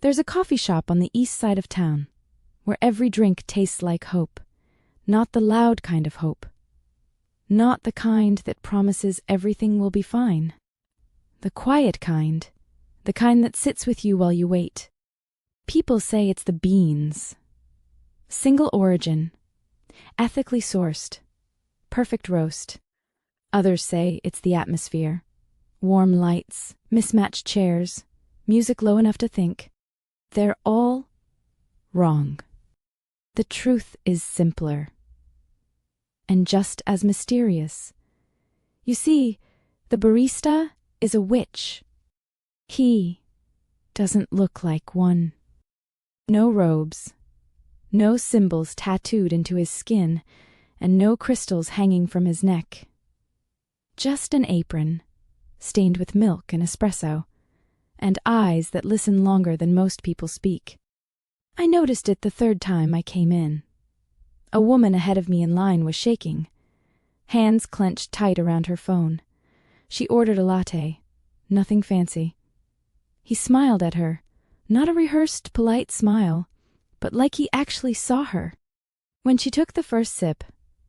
There's a coffee shop on the east side of town, where every drink tastes like hope. Not the loud kind of hope. Not the kind that promises everything will be fine. The quiet kind. The kind that sits with you while you wait. People say it's the beans. Single origin. Ethically sourced. Perfect roast. Others say it's the atmosphere. Warm lights, mismatched chairs, music low enough to think. They're all wrong. The truth is simpler. And just as mysterious. You see, the barista is a witch. He doesn't look like one. No robes, no symbols tattooed into his skin, and no crystals hanging from his neck. Just an apron, stained with milk and espresso, and eyes that listen longer than most people speak. I noticed it the third time I came in. A woman ahead of me in line was shaking, hands clenched tight around her phone. She ordered a latte, nothing fancy. He smiled at her, not a rehearsed, polite smile, but like he actually saw her. When she took the first sip,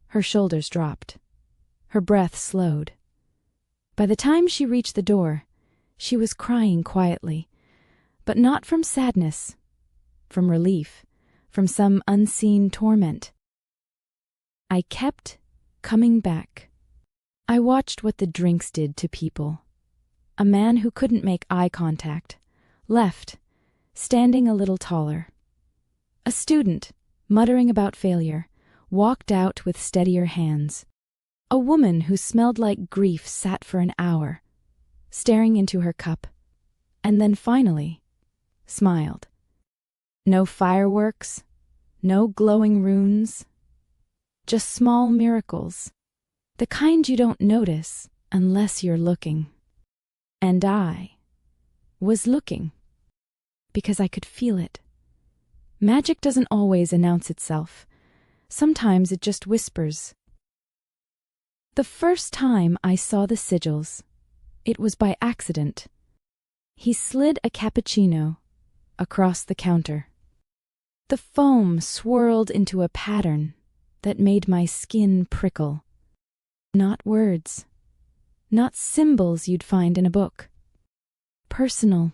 her shoulders dropped. Her breath slowed. By the time she reached the door, she was crying quietly, but not from sadness, from relief, from some unseen torment. I kept coming back. I watched what the drinks did to people. A man who couldn't make eye contact left, standing a little taller. A student, muttering about failure, walked out with steadier hands. A woman who smelled like grief sat for an hour, staring into her cup, and then finally smiled. No fireworks, no glowing runes, just small miracles, the kind you don't notice unless you're looking. And I was looking, because I could feel it. Magic doesn't always announce itself. Sometimes it just whispers. The first time I saw the sigils, it was by accident. He slid a cappuccino across the counter. The foam swirled into a pattern that made my skin prickle. Not words, not symbols you'd find in a book. Personal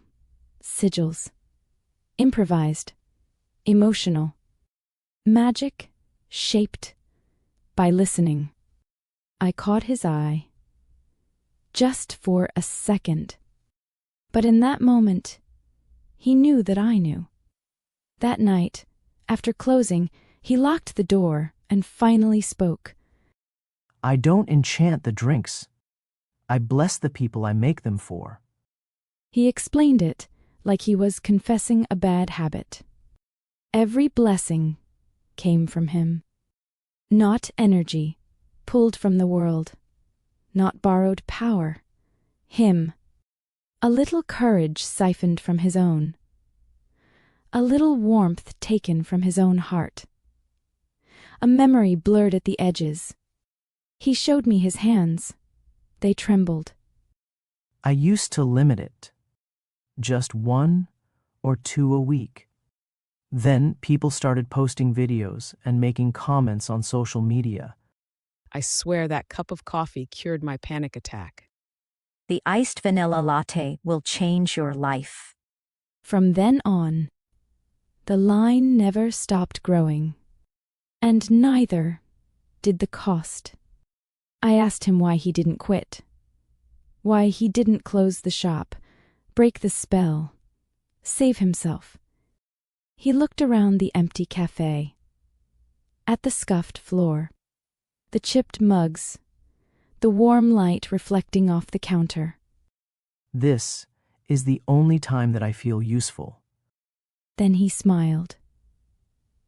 sigils. Improvised. Emotional. Magic shaped by listening. I caught his eye. Just for a second. But in that moment, he knew that I knew. That night, after closing, he locked the door and finally spoke. I don't enchant the drinks. I bless the people I make them for. He explained it like he was confessing a bad habit. Every blessing came from him. Not energy, pulled from the world. Not borrowed power. Him. A little courage siphoned from his own. A little warmth taken from his own heart. A memory blurred at the edges. He showed me his hands. They trembled. I used to limit it. Just 1 or 2 a week. Then people started posting videos and making comments on social media. I swear that cup of coffee cured my panic attack. The iced vanilla latte will change your life. From then on, the line never stopped growing. And neither did the cost. I asked him why he didn't quit. Why he didn't close the shop, break the spell, save himself. He looked around the empty cafe, at the scuffed floor, the chipped mugs, the warm light reflecting off the counter. This is the only time that I feel useful. Then he smiled.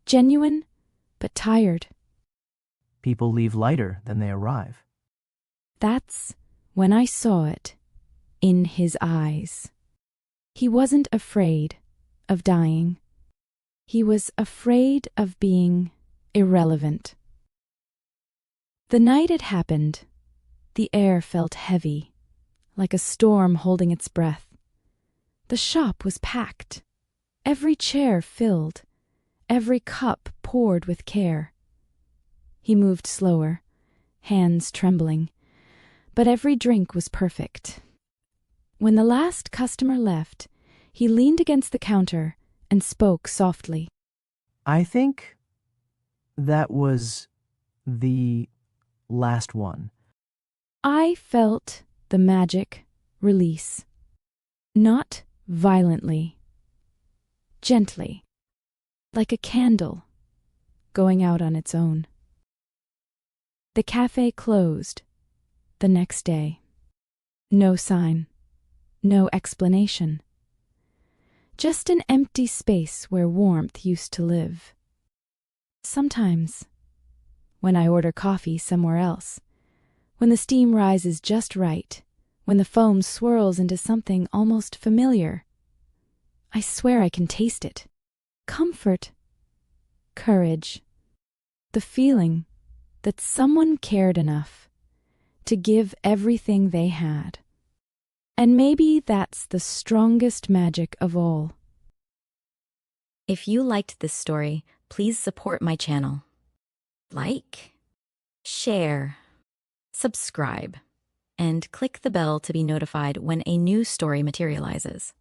Genuine, but tired. People leave lighter than they arrive. That's when I saw it in his eyes. He wasn't afraid of dying. He was afraid of being irrelevant. The night it happened, the air felt heavy, like a storm holding its breath. The shop was packed, Every chair filled, every cup poured with care. He moved slower, hands trembling, but every drink was perfect. When the last customer left, he leaned against the counter and spoke softly. I think that was the last one. I felt the magic release. Not violently, gently, like a candle going out on its own. The cafe closed the next day. No sign, no explanation. Just an empty space where warmth used to live. Sometimes, when I order coffee somewhere else, when the steam rises just right, when the foam swirls into something almost familiar, I swear I can taste it. Comfort, courage, the feeling that someone cared enough to give everything they had. And maybe that's the strongest magic of all. If you liked this story, please support my channel. Like, share, subscribe, and click the bell to be notified when a new story materializes.